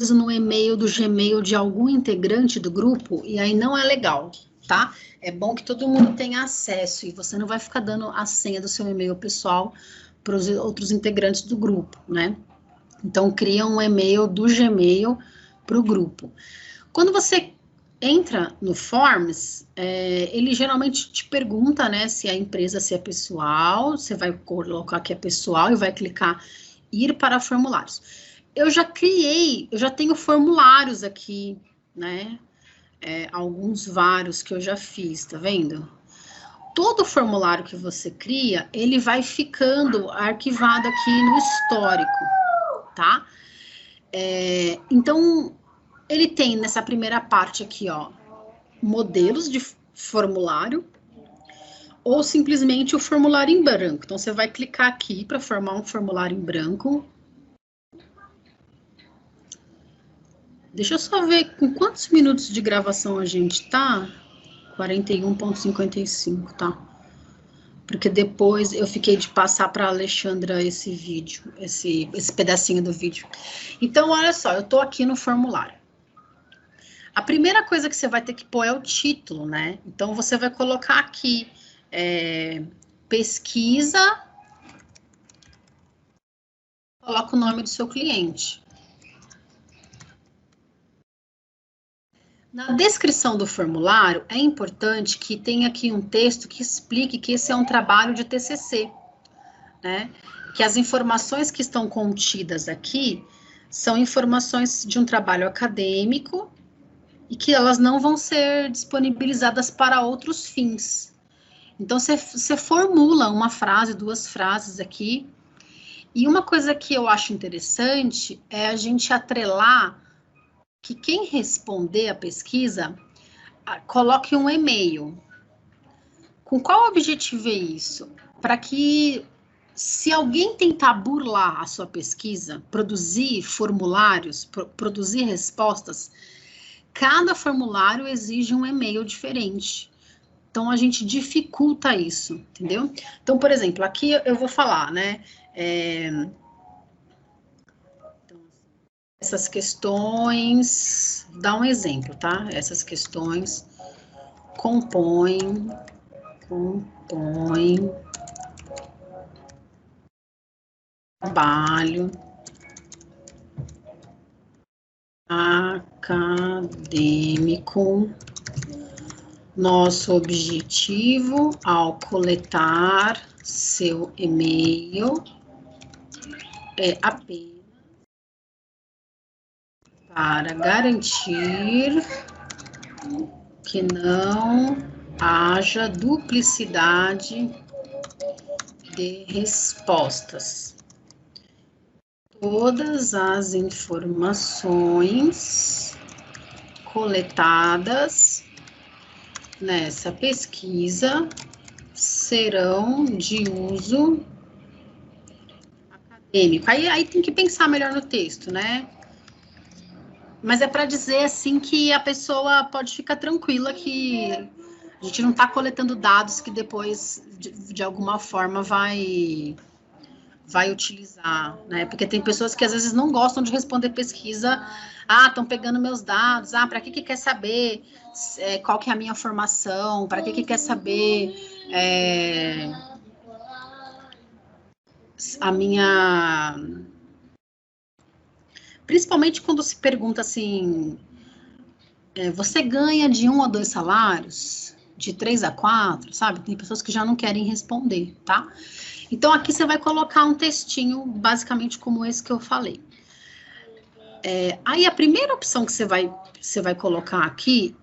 no e-mail do Gmail de algum integrante do grupo, e aí não é legal, tá? É bom que todo mundo tenha acesso, e você não vai ficar dando a senha do seu e-mail pessoal para os outros integrantes do grupo, né? Então, cria um e-mail do Gmail para o grupo. Quando você entra no Forms, ele geralmente te pergunta, né, se a empresa, se é pessoal, você vai colocar que é pessoal e vai clicar ir para formulários. Eu já tenho formulários aqui, né, alguns vários que eu já fiz, tá vendo? Todo formulário que você cria, ele vai ficando arquivado aqui no histórico, tá? Então, ele tem nessa primeira parte aqui, ó, modelos de formulário, ou simplesmente o formulário em branco. Então, você vai clicar aqui para formar um formulário em branco. Deixa eu só ver com quantos minutos de gravação a gente tá. 41,55, tá? Porque depois eu fiquei de passar para a Alexandra esse vídeo, esse pedacinho do vídeo. Então, olha só, eu tô aqui no formulário. A primeira coisa que você vai ter que pôr é o título, né? Então, você vai colocar aqui pesquisa, coloca o nome do seu cliente. Na descrição do formulário, é importante que tenha aqui um texto que explique que esse é um trabalho de TCC, né? Que as informações que estão contidas aqui são informações de um trabalho acadêmico e que elas não vão ser disponibilizadas para outros fins. Então, você formula uma frase, 2 frases aqui. E uma coisa que eu acho interessante é a gente atrelar que quem responder a pesquisa coloque um e-mail. Com qual objetivo é isso? Para que, se alguém tentar burlar a sua pesquisa, produzir formulários, produzir respostas, cada formulário exige um e-mail diferente. Então, a gente dificulta isso, entendeu? Então, por exemplo, aqui eu vou falar, né? Essas questões, vou dar um exemplo, tá? Essas questões compõem trabalho acadêmico. Nosso objetivo ao coletar seu e-mail é apenas para garantir que não haja duplicidade de respostas. Todas as informações coletadas nessa pesquisa serão de uso acadêmico. Aí tem que pensar melhor no texto, né? Mas é para dizer, assim, que a pessoa pode ficar tranquila que a gente não está coletando dados que depois, de alguma forma, vai utilizar, né? Porque tem pessoas que às vezes não gostam de responder pesquisa. Estão pegando meus dados. Para que quer saber qual que é a minha formação? Para que quer saber a minha... Principalmente quando se pergunta assim, você ganha de 1 a 2 salários? De 3 a 4, sabe? Tem pessoas que já não querem responder, tá? Então, aqui você vai colocar um textinho, basicamente como esse que eu falei. Aí, a primeira opção que você vai colocar aqui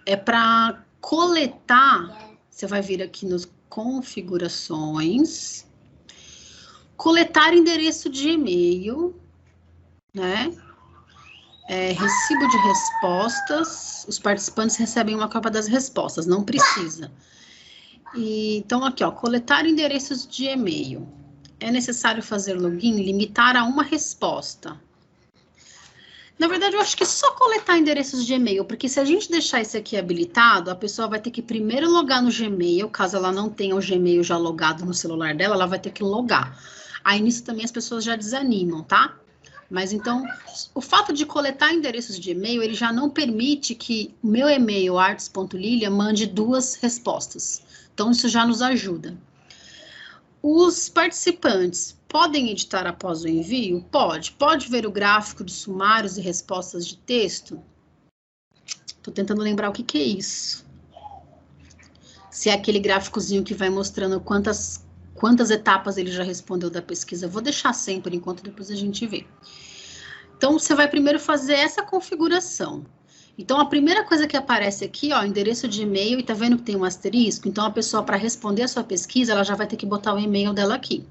é para coletar, você vai vir aqui nos configurações, coletar endereço de e-mail, né? Recibo de respostas, os participantes recebem uma cópia das respostas, não precisa. Então, aqui, ó, coletar endereços de e-mail. É necessário fazer login, limitar a uma resposta. Na verdade, eu acho que é só coletar endereços de e-mail, porque se a gente deixar esse aqui habilitado, a pessoa vai ter que primeiro logar no Gmail, caso ela não tenha o Gmail já logado no celular dela, ela vai ter que logar. Aí, nisso também as pessoas já desanimam, tá? Mas então, o fato de coletar endereços de e-mail, ele já não permite que o meu e-mail, artes.lilia, mande 2 respostas. Então, isso já nos ajuda. Os participantes podem editar após o envio? Pode. Pode ver o gráfico de sumários e respostas de texto? Estou tentando lembrar o que é isso. Se é aquele gráficozinho que vai mostrando quantas etapas ele já respondeu da pesquisa. Eu vou deixar sem por enquanto, depois a gente vê. Então, você vai primeiro fazer essa configuração. Então, a primeira coisa que aparece aqui, ó, endereço de e-mail, e tá vendo que tem um asterisco? Então, a pessoa, para responder a sua pesquisa, ela já vai ter que botar o e-mail dela aqui.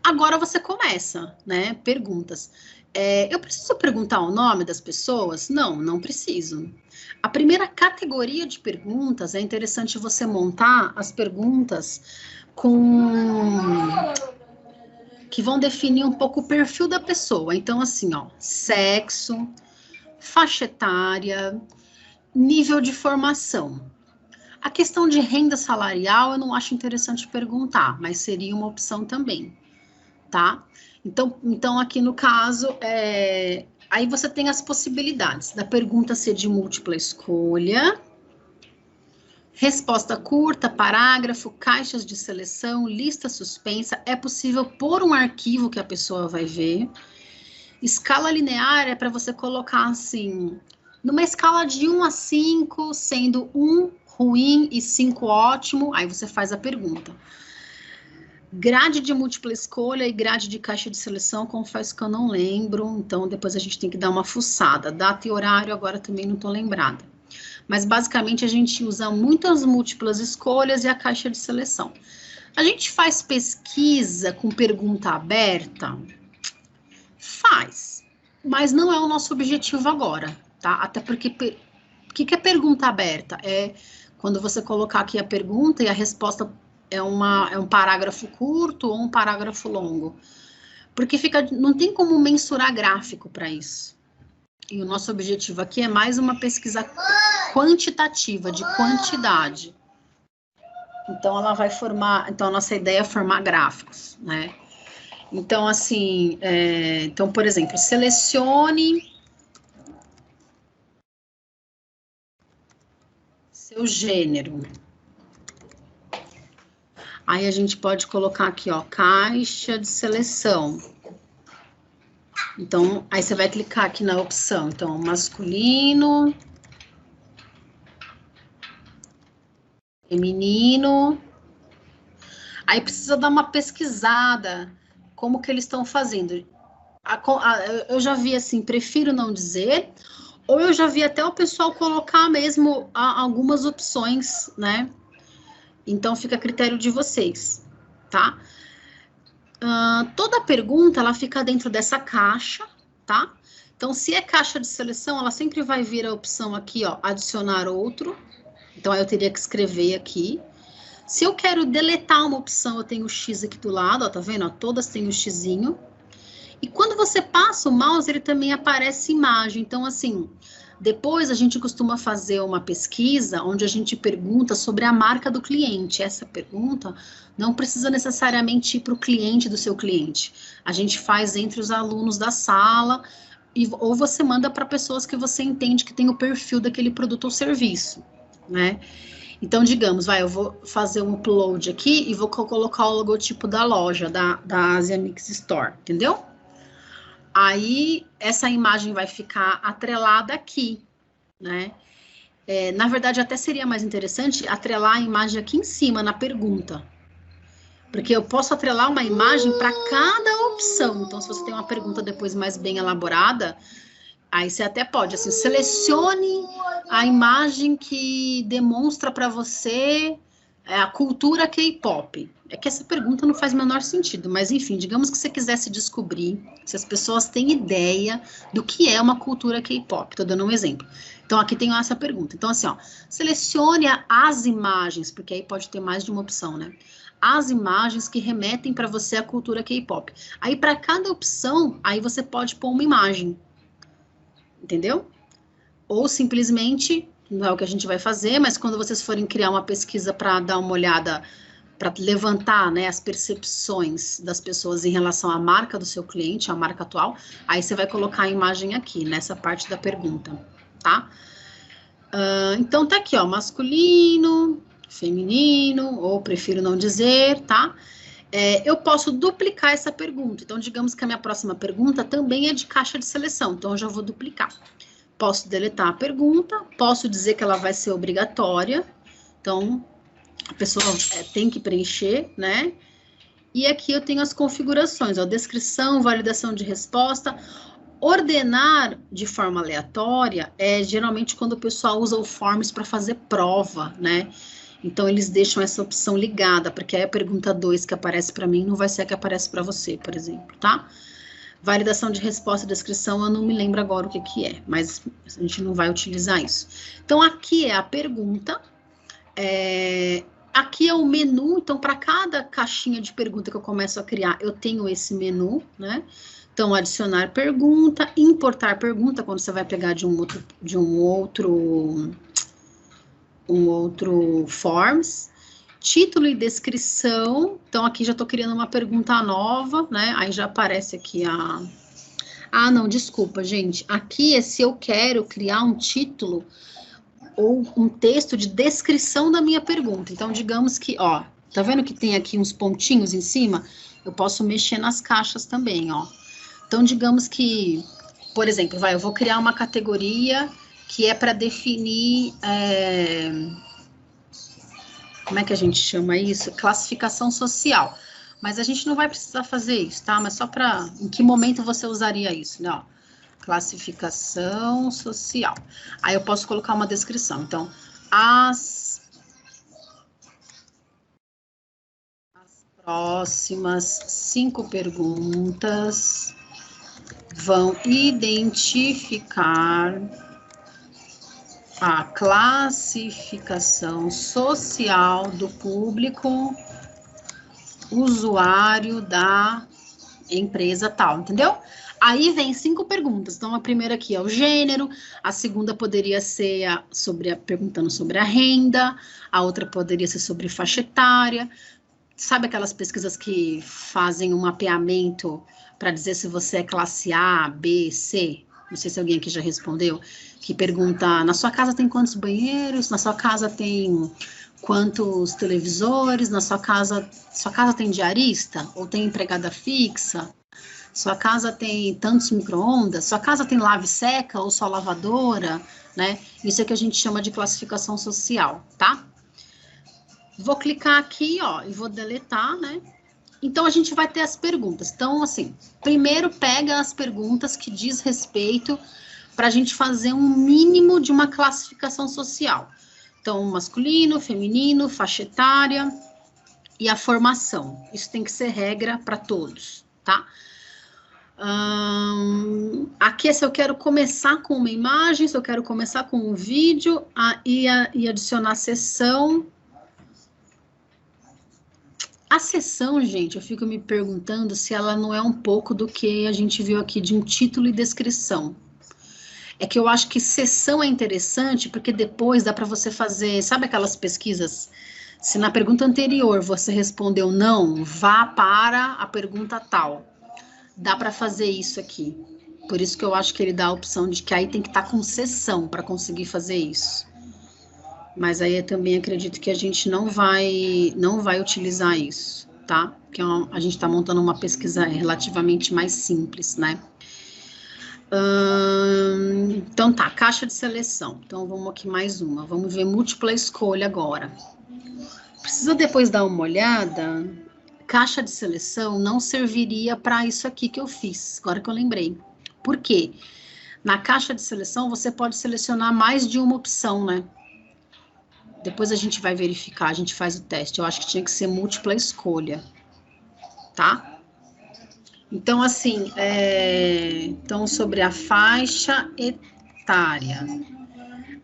Agora, você começa, né? Perguntas. Eu preciso perguntar o nome das pessoas? Não, não preciso. A primeira categoria de perguntas, é interessante você montar as perguntas que vão definir um pouco o perfil da pessoa. Então, assim, ó, sexo, faixa etária, nível de formação. A questão de renda salarial eu não acho interessante perguntar, mas seria uma opção também, tá? Então aqui no caso, aí você tem as possibilidades da pergunta ser de múltipla escolha, resposta curta, parágrafo, caixas de seleção, lista suspensa. É possível pôr um arquivo que a pessoa vai ver. Escala linear é para você colocar assim, numa escala de 1 a 5, sendo 1 ruim e 5 ótimo, aí você faz a pergunta. Grade de múltipla escolha e grade de caixa de seleção, confesso que eu não lembro, então depois a gente tem que dar uma fuçada. Data e horário agora também não estou lembrada. Mas basicamente a gente usa muitas múltiplas escolhas e a caixa de seleção. A gente faz pesquisa com pergunta aberta? Faz, mas não é o nosso objetivo agora, tá? Até porque, o que é pergunta aberta? É quando você colocar aqui a pergunta e a resposta é um parágrafo curto ou um parágrafo longo. Porque não tem como mensurar gráfico para isso. E o nosso objetivo aqui é mais uma pesquisa quantitativa, de quantidade. Então, ela vai formar, então a nossa ideia é formar gráficos, né? Então, assim, então, por exemplo, selecione seu gênero. Aí a gente pode colocar aqui, ó, caixa de seleção. Então, aí você vai clicar aqui na opção, então, masculino, feminino. Aí precisa dar uma pesquisada, como que eles estão fazendo. Eu já vi assim, prefiro não dizer, ou eu já vi até o pessoal colocar mesmo algumas opções, né? Então, fica a critério de vocês, tá? Toda pergunta, ela fica dentro dessa caixa, tá? Então, se é caixa de seleção, ela sempre vai vir a opção aqui, ó, adicionar outro. Então, aí eu teria que escrever aqui. Se eu quero deletar uma opção, eu tenho o X aqui do lado, ó, tá vendo? Ó, todas têm o Xzinho. E quando você passa o mouse, ele também aparece imagem. Então, assim, depois a gente costuma fazer uma pesquisa onde a gente pergunta sobre a marca do cliente. Essa pergunta não precisa necessariamente ir para o cliente do seu cliente. A gente faz entre os alunos da sala, ou você manda para pessoas que você entende que tem o perfil daquele produto ou serviço, né? Então, digamos, eu vou fazer um upload aqui e vou colocar o logotipo da loja, da Asia Mix Store, entendeu? Aí, essa imagem vai ficar atrelada aqui, né? Na verdade, até seria mais interessante atrelar a imagem aqui em cima, na pergunta. Porque eu posso atrelar uma imagem para cada opção. Então, se você tem uma pergunta depois mais bem elaborada, aí você até pode, assim, selecione a imagem que demonstra para você a cultura K-pop. É que essa pergunta não faz o menor sentido, mas enfim, digamos que você quisesse descobrir se as pessoas têm ideia do que é uma cultura K-pop. Estou dando um exemplo. Então, aqui tem essa pergunta. Então, assim, ó, selecione as imagens, porque aí pode ter mais de uma opção, né? As imagens que remetem para você à cultura K-pop. Aí, para cada opção, aí você pode pôr uma imagem. Entendeu? Ou simplesmente, não é o que a gente vai fazer, mas quando vocês forem criar uma pesquisa para dar uma olhada levantar, né, as percepções das pessoas em relação à marca do seu cliente, a marca atual, aí você vai colocar a imagem aqui, nessa parte da pergunta, tá? Então, tá aqui, ó, masculino, feminino, ou prefiro não dizer, tá? Eu posso duplicar essa pergunta. Então, digamos que a minha próxima pergunta também é de caixa de seleção. Então, eu já vou duplicar. Posso deletar a pergunta, posso dizer que ela vai ser obrigatória. Então, a pessoa tem que preencher, né? E aqui eu tenho as configurações, ó, descrição, validação de resposta. Ordenar de forma aleatória é geralmente quando o pessoal usa o Forms para fazer prova, né? Então, eles deixam essa opção ligada, porque aí a pergunta 2 que aparece para mim não vai ser a que aparece para você, por exemplo, tá? Validação de resposta e descrição, eu não me lembro agora o que é, mas a gente não vai utilizar isso. Então, aqui é a pergunta, aqui é o menu, então, para cada caixinha de pergunta que eu começo a criar, eu tenho esse menu, né? Então, adicionar pergunta, importar pergunta, quando você vai pegar de um outro Forms, título e descrição. Então, aqui já estou criando uma pergunta nova, né? Aí já aparece aqui não, desculpa, gente. Aqui é se eu quero criar um título ou um texto de descrição da minha pergunta. Então, digamos que, ó, tá vendo que tem aqui uns pontinhos em cima? Eu posso mexer nas caixas também, ó. Então, digamos que, por exemplo, eu vou criar uma categoria que é para definir, como é que a gente chama isso? Classificação social. Mas a gente não vai precisar fazer isso, tá? Mas só para, em que momento você usaria isso, né? Ó, classificação social. Aí eu posso colocar uma descrição. Então, as próximas 5 perguntas vão identificar a classificação social do público usuário da empresa tal, entendeu? Aí vem 5 perguntas. Então, a primeira aqui é o gênero, a segunda poderia ser perguntando sobre a renda, a outra poderia ser sobre faixa etária. Sabe aquelas pesquisas que fazem um mapeamento para dizer se você é classe A, B, C? Não sei se alguém aqui já respondeu, que pergunta, na sua casa tem quantos banheiros? Na sua casa tem quantos televisores? Na sua casa tem diarista? Ou tem empregada fixa? Sua casa tem tantos micro-ondas? Sua casa tem lave-seca ou só lavadora? Né? Isso é que a gente chama de classificação social, tá? Vou clicar aqui, ó, e vou deletar, né? Então, a gente vai ter as perguntas. Então, assim, primeiro pega as perguntas que diz respeito para a gente fazer um mínimo de uma classificação social. Então, masculino, feminino, faixa etária e a formação. Isso tem que ser regra para todos, tá? Aqui, se eu quero começar com uma imagem, se eu quero começar com um vídeo e adicionar sessão. A sessão, gente, eu fico me perguntando se ela não é um pouco do que a gente viu aqui de um título e descrição. É que eu acho que sessão é interessante, porque depois dá para você fazer, sabe aquelas pesquisas? Se na pergunta anterior você respondeu não, vá para a pergunta tal. Dá para fazer isso aqui. Por isso que eu acho que ele dá a opção de que aí tem que estar com sessão para conseguir fazer isso. Mas aí eu também acredito que a gente não vai utilizar isso, tá? Porque a gente está montando uma pesquisa relativamente mais simples, né? Então tá, caixa de seleção. Então vamos aqui mais uma. Vamos ver múltipla escolha agora. Precisa depois dar uma olhada. Caixa de seleção não serviria para isso aqui que eu fiz, agora que eu lembrei. Por quê? Na caixa de seleção você pode selecionar mais de uma opção, né? Depois a gente vai verificar, a gente faz o teste. Eu acho que tinha que ser múltipla escolha, tá? Então, assim, então sobre a faixa etária.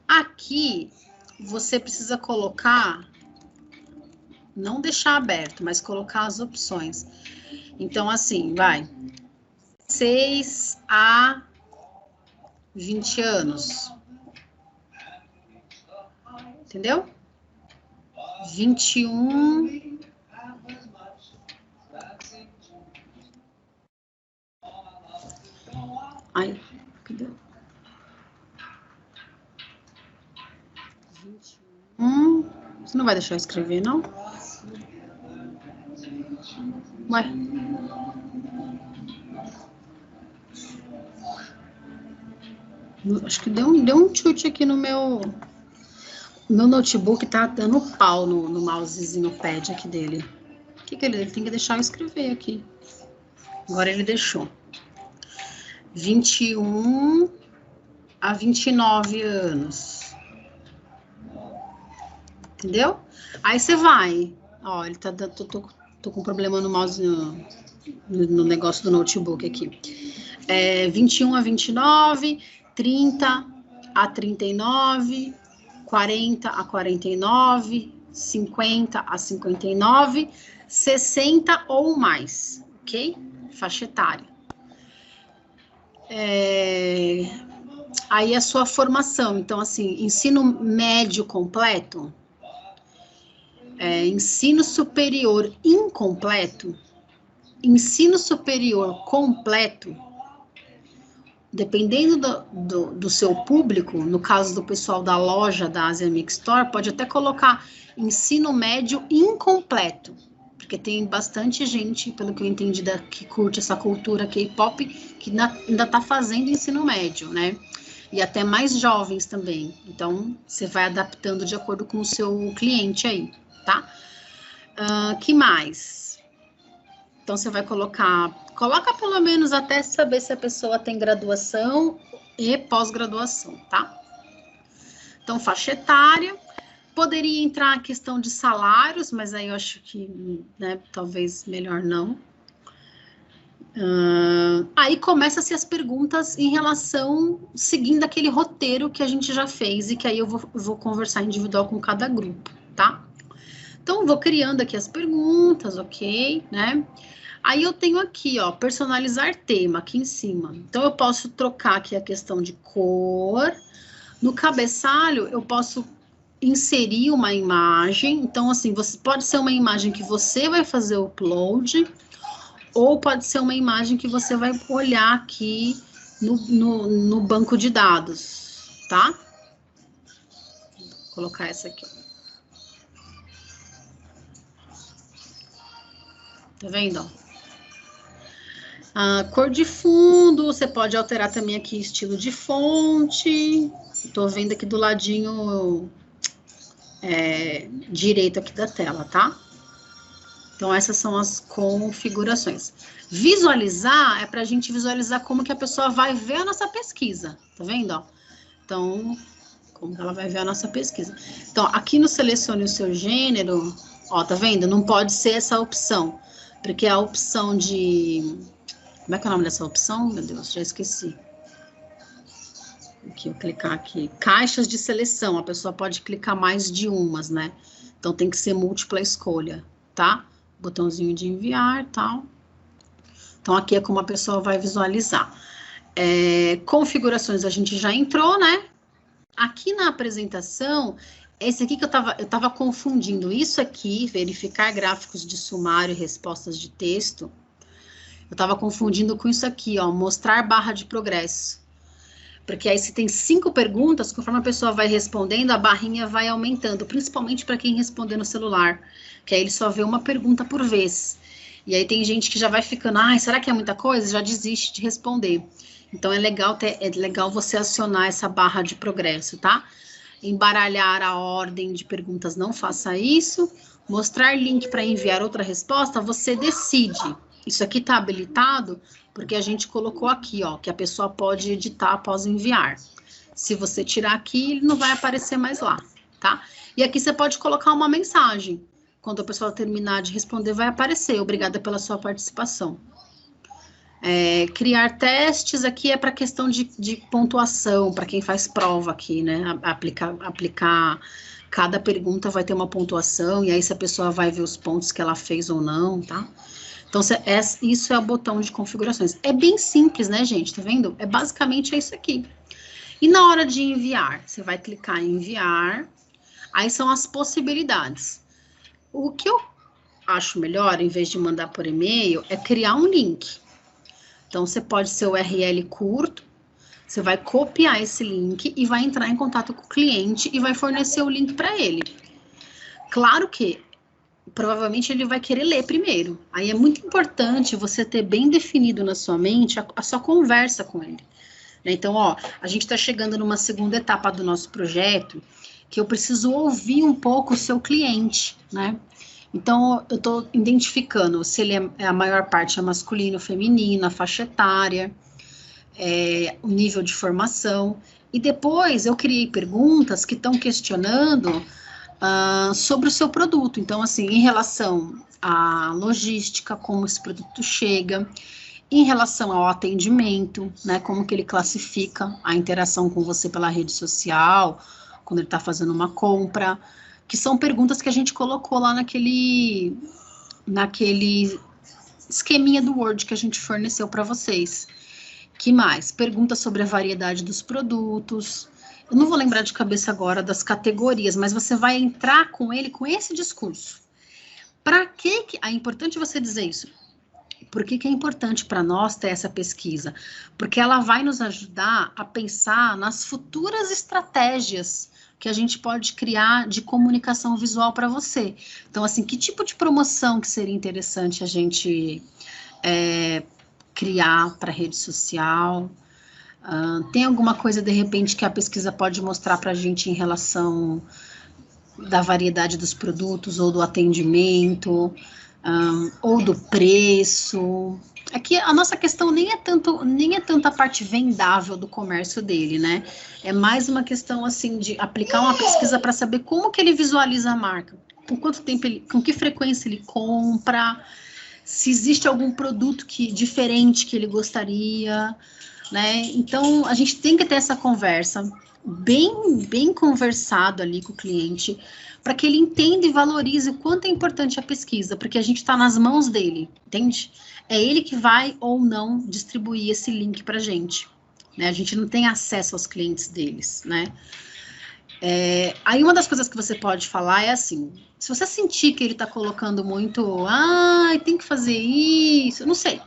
Aqui, você precisa colocar, não deixar aberto, mas colocar as opções. Então, assim, 6 a 20 anos. Entendeu? 21 Você não vai deixar eu escrever, não? Ué? Acho que deu um chute aqui no meu notebook, tá dando pau no mousezinho pad aqui dele. O que ele tem que deixar eu escrever aqui. Agora ele deixou. 21 a 29 anos. Entendeu? Aí você vai. Ó, ele tá dando. Tô com problema no mouse, no negócio do notebook aqui. 21 a 29, 30 a 39, 40 a 49, 50 a 59, 60 ou mais, ok? Faixa etária. Aí a sua formação, então assim, ensino médio completo, ensino superior incompleto, ensino superior completo, dependendo do seu público, no caso do pessoal da loja da Asia Mix Store, pode até colocar ensino médio incompleto, porque tem bastante gente, pelo que eu entendi, que curte essa cultura K-pop, que ainda está fazendo ensino médio, né? E até mais jovens também. Então, você vai adaptando de acordo com o seu cliente aí, tá? Que mais? Então, você vai coloca pelo menos até saber se a pessoa tem graduação e pós-graduação, tá? Então, faixa etária. Poderia entrar a questão de salários, mas aí eu acho que, né, talvez melhor não. Aí começa-se as perguntas em relação, seguindo aquele roteiro que a gente já fez e que aí eu vou conversar individual com cada grupo, tá? Então, vou criando aqui as perguntas, ok, né? Aí eu tenho aqui, ó, personalizar tema, aqui em cima. Então, eu posso trocar aqui a questão de cor. No cabeçalho, eu posso inserir uma imagem. Então, assim, pode ser uma imagem que você vai fazer o upload, ou pode ser uma imagem que você vai olhar aqui no banco de dados, tá? Vou colocar essa aqui. Tá vendo, ó? Cor de fundo, você pode alterar também aqui estilo de fonte. Tô vendo aqui do ladinho direito aqui da tela, tá? Então, essas são as configurações. Visualizar é para a gente visualizar como que a pessoa vai ver a nossa pesquisa, tá vendo, ó? Então, como que ela vai ver a nossa pesquisa. Então, aqui no selecione o seu gênero, ó, tá vendo? Não pode ser essa opção, porque a opção de... Como é que é o nome dessa opção? Meu Deus, já esqueci. Aqui, eu clicar aqui. Caixas de seleção, a pessoa pode clicar mais de umas, né? Então, tem que ser múltipla escolha, tá? Botãozinho de enviar, tal. Então, aqui é como a pessoa vai visualizar. Configurações a gente já entrou, né? Aqui na apresentação, esse aqui que eu tava confundindo. Isso aqui, verificar gráficos de sumário e respostas de texto, eu tava confundindo com isso aqui, ó, mostrar barra de progresso. Porque aí se tem 5 perguntas, conforme a pessoa vai respondendo, a barrinha vai aumentando, principalmente para quem responder no celular, que aí ele só vê uma pergunta por vez. E aí tem gente que já vai ficando, será que é muita coisa? Já desiste de responder. Então é legal você acionar essa barra de progresso, tá? Embaralhar a ordem de perguntas, não faça isso. Mostrar link para enviar outra resposta, você decide. Isso aqui tá habilitado porque a gente colocou aqui, ó, que a pessoa pode editar após enviar. Se você tirar aqui, ele não vai aparecer mais lá, tá? E aqui você pode colocar uma mensagem. Quando a pessoa terminar de responder, vai aparecer. Obrigada pela sua participação. Criar testes aqui é para questão de pontuação, para quem faz prova aqui, né? Aplicar cada pergunta vai ter uma pontuação, e aí se a pessoa vai ver os pontos que ela fez ou não, tá? Então, isso é o botão de configurações. É bem simples, né, gente? Tá vendo? Basicamente é isso aqui. E na hora de enviar, você vai clicar em enviar, aí são as possibilidades. O que eu acho melhor, em vez de mandar por e-mail, é criar um link. Então, você pode ser o URL curto, você vai copiar esse link e vai entrar em contato com o cliente e vai fornecer o link para ele. Claro que provavelmente ele vai querer ler primeiro. Aí é muito importante você ter bem definido na sua mente a sua conversa com ele. Então, ó, a gente está chegando numa segunda etapa do nosso projeto, que eu preciso ouvir um pouco o seu cliente, né? Então, eu estou identificando se ele a maior parte é masculino, feminino, a faixa etária, o nível de formação. E depois eu criei perguntas que estão questionando sobre o seu produto. Então, assim, em relação à logística, como esse produto chega, em relação ao atendimento, né, como que ele classifica a interação com você pela rede social, quando ele está fazendo uma compra, que são perguntas que a gente colocou lá naquele esqueminha do Word que a gente forneceu para vocês. Que mais? Perguntas sobre a variedade dos produtos. Eu não vou lembrar de cabeça agora das categorias, mas você vai entrar com ele com esse discurso. Para que é importante você dizer isso? Por que é importante para nós ter essa pesquisa? Porque ela vai nos ajudar a pensar nas futuras estratégias que a gente pode criar de comunicação visual para você. Então, assim, que tipo de promoção que seria interessante a gente criar para rede social? Tem alguma coisa, de repente, que a pesquisa pode mostrar para a gente em relação da variedade dos produtos ou do atendimento? Ou do preço. Aqui a nossa questão nem é tanto a parte vendável do comércio dele, né? É mais uma questão assim de aplicar uma pesquisa para saber como que ele visualiza a marca, com quanto tempo com que frequência ele compra, se existe algum produto diferente que ele gostaria, né? Então a gente tem que ter essa conversa bem conversado ali com o cliente, para que ele entenda e valorize o quanto é importante a pesquisa, porque a gente está nas mãos dele, entende? É ele que vai ou não distribuir esse link para a gente, né? A gente não tem acesso aos clientes deles, né? Aí uma das coisas que você pode falar é assim, se você sentir que ele está colocando muito, tem que fazer isso, eu não sei.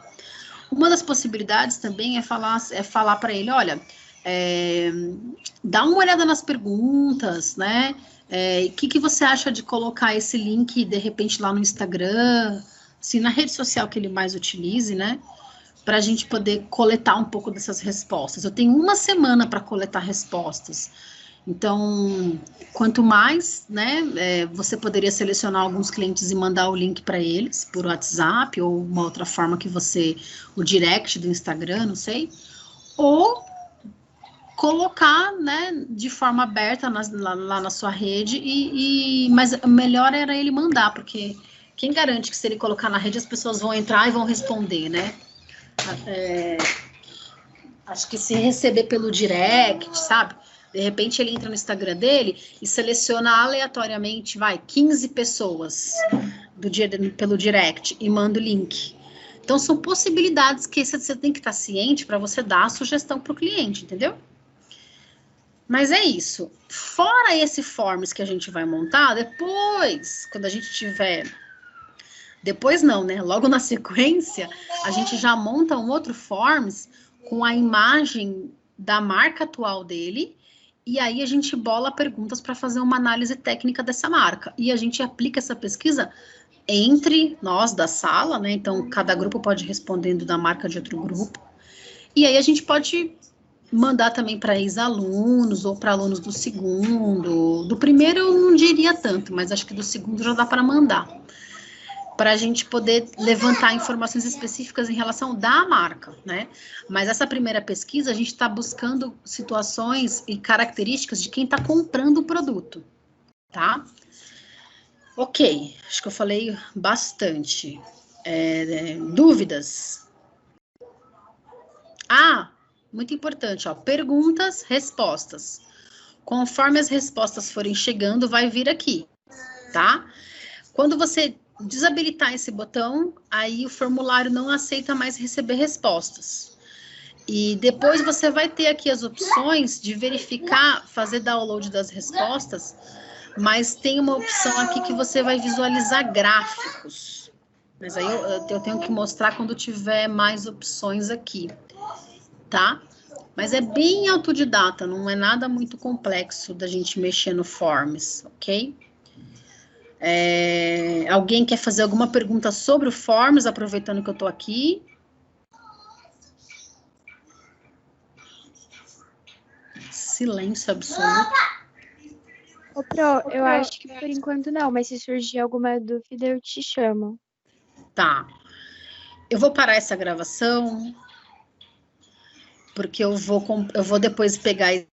Uma das possibilidades também é falar para ele, olha, dá uma olhada nas perguntas, né? O que você acha de colocar esse link, de repente, lá no Instagram, assim, na rede social que ele mais utilize, né? Para a gente poder coletar um pouco dessas respostas. Eu tenho uma semana para coletar respostas. Então, quanto mais, né, você poderia selecionar alguns clientes e mandar o link para eles, por WhatsApp, ou uma outra forma que o direct do Instagram, não sei, ou colocar, né, de forma aberta lá na sua rede, mas melhor era ele mandar, porque quem garante que se ele colocar na rede as pessoas vão entrar e vão responder, né? Acho que se receber pelo direct, sabe? De repente ele entra no Instagram dele e seleciona aleatoriamente, 15 pessoas pelo direct e manda o link. Então são possibilidades que você tem que estar ciente para você dar a sugestão para o cliente, entendeu? Mas é isso. Fora esse forms que a gente vai montar, depois, quando a gente tiver... Depois não, né? Logo na sequência, a gente já monta um outro forms com a imagem da marca atual dele, e aí a gente bola perguntas para fazer uma análise técnica dessa marca. E a gente aplica essa pesquisa entre nós da sala, né? Então, cada grupo pode ir respondendo da marca de outro grupo. E aí a gente pode mandar também para ex-alunos ou para alunos do segundo. Do primeiro eu não diria tanto, mas acho que do segundo já dá para mandar. Para a gente poder levantar informações específicas em relação da marca, né? Mas essa primeira pesquisa, a gente está buscando situações e características de quem está comprando o produto, tá? Ok, acho que eu falei bastante. Dúvidas? Muito importante, ó, perguntas, respostas. Conforme as respostas forem chegando, vai vir aqui, tá? Quando você desabilitar esse botão, aí o formulário não aceita mais receber respostas. E depois você vai ter aqui as opções de verificar, fazer download das respostas, mas tem uma opção aqui que você vai visualizar gráficos. Mas aí eu tenho que mostrar quando tiver mais opções aqui, tá? Mas é bem autodidata, não é nada muito complexo da gente mexer no Forms, ok? Alguém quer fazer alguma pergunta sobre o Forms, aproveitando que eu estou aqui? Silêncio absoluto. Ô, Pro, eu acho que por enquanto não, mas se surgir alguma dúvida, eu te chamo. Tá. Eu vou parar essa gravação, porque eu vou depois pegar